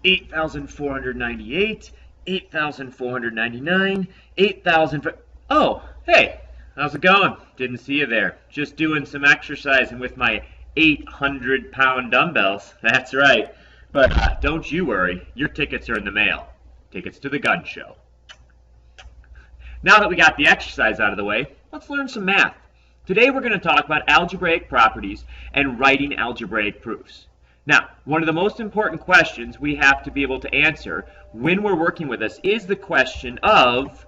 8,498, 8,499, 8,000. Oh, hey, how's it going? Didn't see you there. Just doing some exercising with my 800-pound dumbbells. That's right. But don't you worry, your tickets are in the mail. Tickets to the gun show. Now that we got the exercise out of the way, let's learn some math. Today we're going to talk about algebraic properties and writing algebraic proofs. Now, one of the most important questions we have to be able to answer when we're working with this is the question of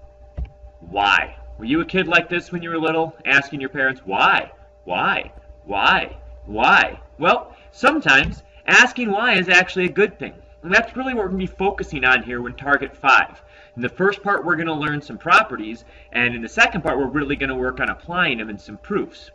why. Were you a kid like this when you were little, asking your parents, why? Why? Why? Why? Well, sometimes asking why is actually a good thing. And that's really what we're going to be focusing on here in Target 5. In the first part, we're going to learn some properties, and in the second part, we're really going to work on applying them in some proofs.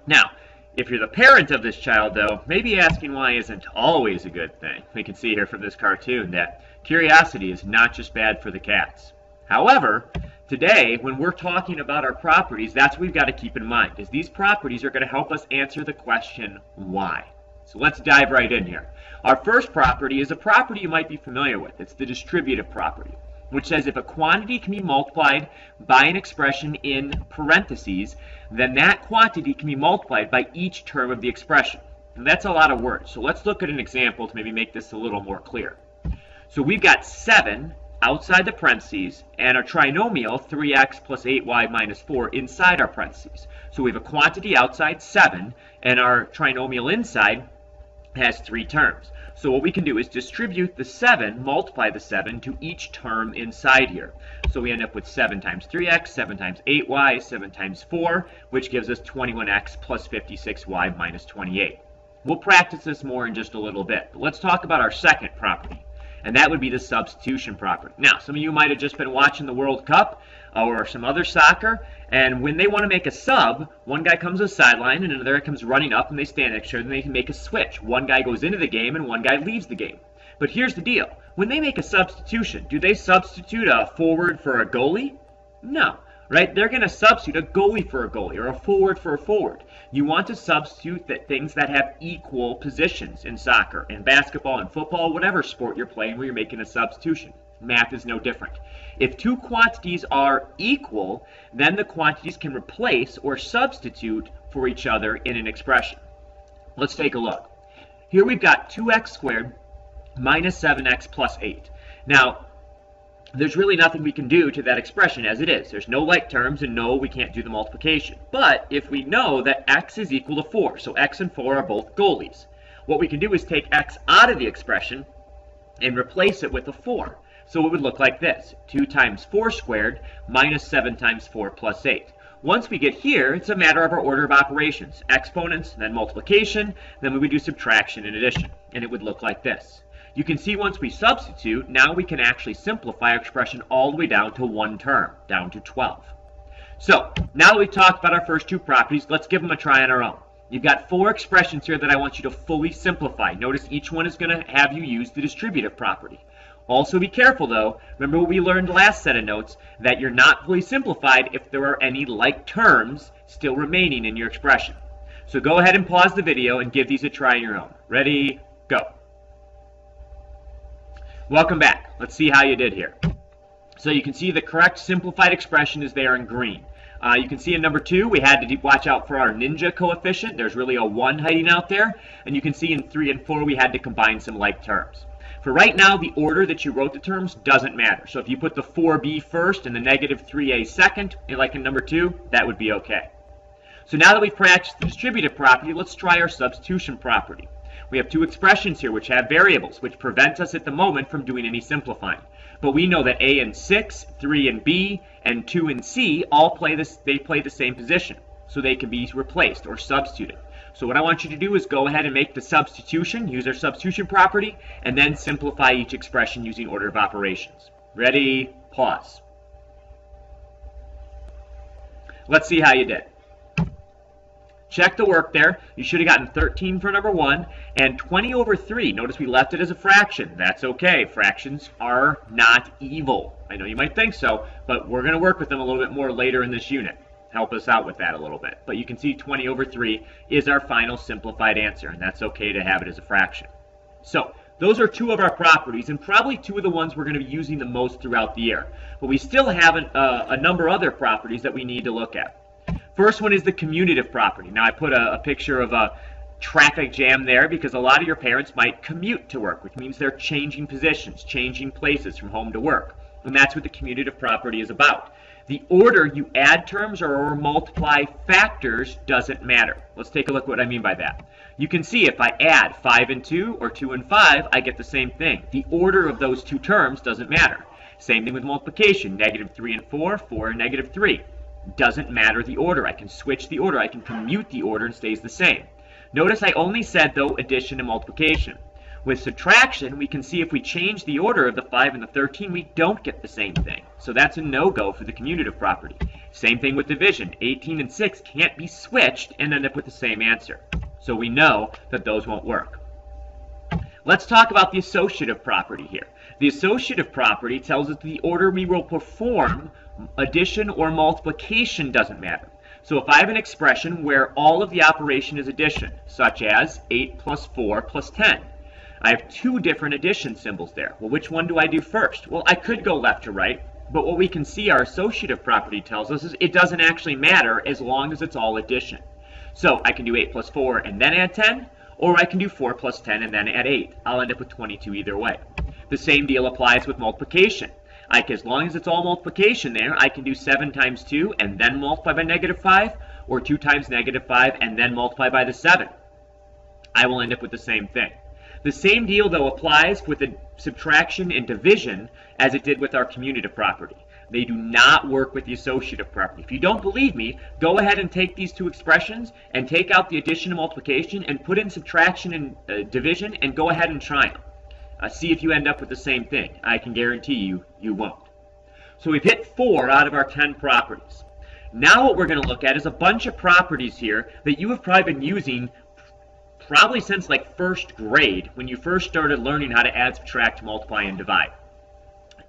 Now, if you're the parent of this child, though, maybe asking why isn't always a good thing. We can see here from this cartoon that curiosity is not just bad for the cats. However, today, when we're talking about our properties, that's what we've got to keep in mind, is these properties are going to help us answer the question, why? So let's dive right in here. Our first property is a property you might be familiar with. It's the distributive property, which says if a quantity can be multiplied by an expression in parentheses, then that quantity can be multiplied by each term of the expression. And that's a lot of words. So let's look at an example to maybe make this a little more clear. So we've got 7 outside the parentheses and our trinomial 3x plus 8y minus 4 inside our parentheses. So we have a quantity outside 7 and our trinomial inside has 3 terms. So what we can do is distribute the 7, multiply the 7 to each term inside here. So we end up with 7 times 3x, 7 times 8y, 7 times 4, which gives us 21x plus 56y minus 28. We'll practice this more in just a little bit. But let's talk about our second property, and that would be the substitution property. Now, some of you might have just been watching the World Cup or some other soccer, and when they want to make a sub, one guy comes to the sideline and another comes running up and they stand next to each other and they can make a switch. One guy goes into the game and one guy leaves the game. But here's the deal. When they make a substitution, do they substitute a forward for a goalie? No, right? They're going to substitute a goalie for a goalie or a forward for a forward. You want to substitute things that have equal positions in soccer, in basketball, and football, whatever sport you're playing where you're making a substitution. Math is no different. If two quantities are equal, then the quantities can replace or substitute for each other in an expression. Let's take a look. Here we've got 2x squared minus 7x plus 8. Now, there's really nothing we can do to that expression as it is. There's no like terms, and no, we can't do the multiplication. But if we know that x is equal to 4, so x and 4 are both goalies, what we can do is take x out of the expression and replace it with a 4. So it would look like this: 2 times 4 squared minus 7 times 4 plus 8. Once we get here, it's a matter of our order of operations. Exponents, then multiplication, then we would do subtraction and addition. And it would look like this. You can see once we substitute, now we can actually simplify our expression all the way down to one term, down to 12. So, now that we've talked about our first two properties, let's give them a try on our own. You've got 4 expressions here that I want you to fully simplify. Notice each one is going to have you use the distributive property. Also be careful though, remember what we learned last set of notes, that you're not fully simplified if there are any like terms still remaining in your expression. So go ahead and pause the video and give these a try on your own. Ready, go. Welcome back. Let's see how you did here. So you can see the correct simplified expression is there in green. You can see in number 2, we had to watch out for our ninja coefficient. There's really a 1 hiding out there. And you can see in 3 and 4, we had to combine some like terms. For right now, the order that you wrote the terms doesn't matter. So if you put the 4b first and the negative 3a second, like in number 2, that would be okay. So now that we've practiced the distributive property, let's try our substitution property. We have 2 expressions here which have variables, which prevents us at the moment from doing any simplifying. But we know that a and 6, 3 and b, and 2 and c all play the same position. So they can be replaced or substituted. So what I want you to do is go ahead and make the substitution, use our substitution property, and then simplify each expression using order of operations. Ready, pause. Let's see how you did. Check the work there. You should have gotten 13 for number 1 and 20 over 3. Notice we left it as a fraction. That's okay. Fractions are not evil. I know you might think so, but we're going to work with them a little bit more later in this unit. Help us out with that a little bit. But you can see 20 over 3 is our final simplified answer, and that's okay to have it as a fraction. So Those are two of our properties, and probably two of the ones we're going to be using the most throughout the year. But we still have a number of other properties that we need to look at. First one is the commutative property. Now I put a picture of a traffic jam there because a lot of your parents might commute to work, which means they're changing positions, changing places from home to work. And that's what the commutative property is about. The order you add terms or multiply factors doesn't matter. Let's take a look at what I mean by that. You can see if I add 5 and 2 or 2 and 5, I get the same thing. The order of those two terms doesn't matter. Same thing with multiplication. Negative 3 and 4, 4 and negative 3. Doesn't matter the order. I can switch the order. I can commute the order and stays the same. Notice I only said, though, addition and multiplication. With subtraction, we can see if we change the order of the 5 and the 13, we don't get the same thing. So that's a no-go for the commutative property. Same thing with division. 18 and 6 can't be switched and end up with the same answer. So we know that those won't work. Let's talk about the associative property here. The associative property tells us the order we will perform addition or multiplication doesn't matter. So if I have an expression where all of the operation is addition, such as 8 plus 4 plus 10, I have two different addition symbols there. Well, which one do I do first? Well, I could go left to right, but what we can see our associative property tells us is it doesn't actually matter as long as it's all addition. So I can do 8 plus 4 and then add 10, or I can do 4 plus 10 and then add 8. I'll end up with 22 either way. The same deal applies with multiplication. As long as it's all multiplication there, I can do 7 times 2 and then multiply by negative 5, or 2 times negative 5 and then multiply by the 7. I will end up with the same thing. The same deal, though, applies with the subtraction and division as it did with our commutative property. They do not work with the associative property. If you don't believe me, go ahead and take these two expressions and take out the addition and multiplication and put in subtraction and division and go ahead and try them. See if you end up with the same thing. I can guarantee you, you won't. So we've hit 4 out of our 10 properties. Now what we're going to look at is a bunch of properties here that you have probably been using probably since like first grade when you first started learning how to add, subtract, multiply, and divide.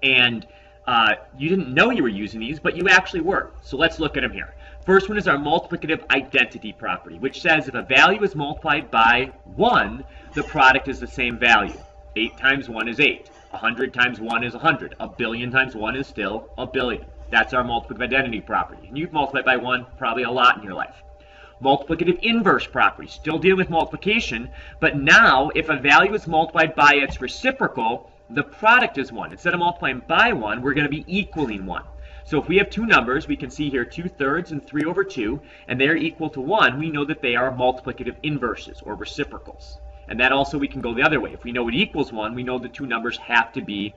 And you didn't know you were using these, but you actually were. So let's look at them here. First one is our multiplicative identity property, which says if a value is multiplied by 1, the product is the same value. 8 times 1 is 8. 100 times 1 is 100. A billion times 1 is still a billion. That's our multiplicative identity property. And you've multiplied by 1 probably a lot in your life. Multiplicative inverse property, still dealing with multiplication, but now if a value is multiplied by its reciprocal, the product is 1. Instead of multiplying by 1, we're going to be equaling 1. So if we have two numbers, we can see here 2/3 and 3/2, and they're equal to 1, we know that they are multiplicative inverses or reciprocals. And that also we can go the other way. If we know it equals 1, we know the two numbers have to be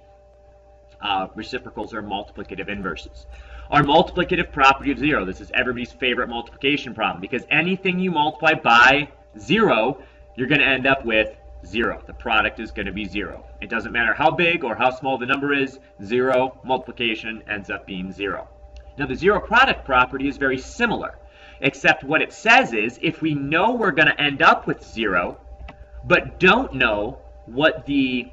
reciprocals or multiplicative inverses. Our multiplicative property of 0. This is everybody's favorite multiplication problem because anything you multiply by 0, you're going to end up with 0. The product is going to be 0. It doesn't matter how big or how small the number is, 0 multiplication ends up being 0. Now the 0 product property is very similar, except what it says is if we know we're going to end up with 0, but don't know what the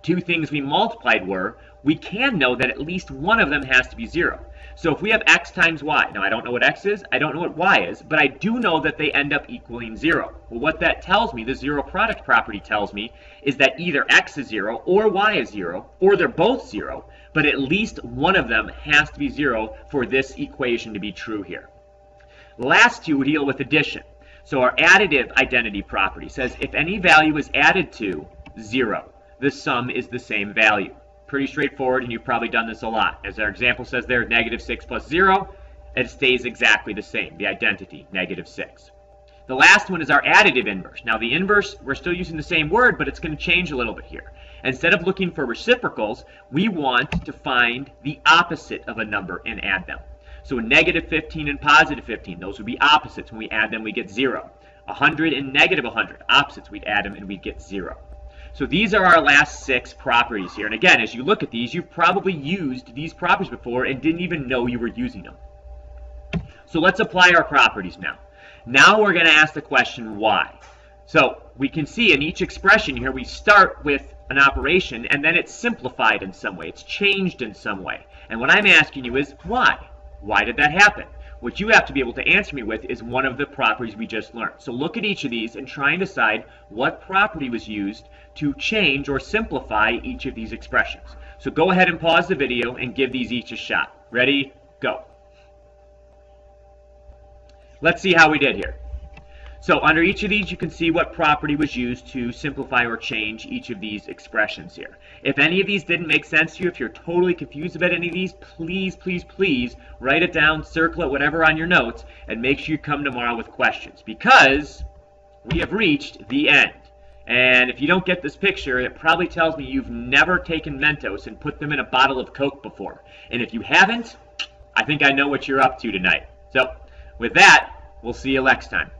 two things we multiplied were, we can know that at least one of them has to be 0. So if we have x times y, now I don't know what x is, I don't know what y is, but I do know that they end up equaling 0. Well, what that tells me, the 0 product property tells me, is that either x is 0 or y is 0, or they're both 0, but at least one of them has to be 0 for this equation to be true here. The last two deal with addition. So our additive identity property says if any value is added to 0, the sum is the same value. Pretty straightforward, and you've probably done this a lot. As our example says there, -6 plus 0, it stays exactly the same, the identity, -6. The last one is our additive inverse. Now the inverse, we're still using the same word, but it's going to change a little bit here. Instead of looking for reciprocals, we want to find the opposite of a number and add them. So -15 and +15, those would be opposites. When we add them, we get 0. 100 and -100, opposites. We'd add them and we'd get 0. So these are our last 6 properties here. And again, as you look at these, you've probably used these properties before and didn't even know you were using them. So let's apply our properties now. Now we're going to ask the question, why? So we can see in each expression here, we start with an operation and then it's simplified in some way. It's changed in some way. And what I'm asking you is, why? Why did that happen? what you have to be able to answer me with is one of the properties we just learned. So look at each of these and try and decide what property was used to change or simplify each of these expressions. So go ahead and pause the video and give these each a shot. Ready? Go. Let's see how we did here. So under each of these, you can see what property was used to simplify or change each of these expressions here. If any of these didn't make sense to you, if you're totally confused about any of these, please, please, please write it down, circle it, whatever on your notes, and make sure you come tomorrow with questions, because we have reached the end. And if you don't get this picture, it probably tells me you've never taken Mentos and put them in a bottle of Coke before. And if you haven't, I think I know what you're up to tonight. So with that, we'll see you next time.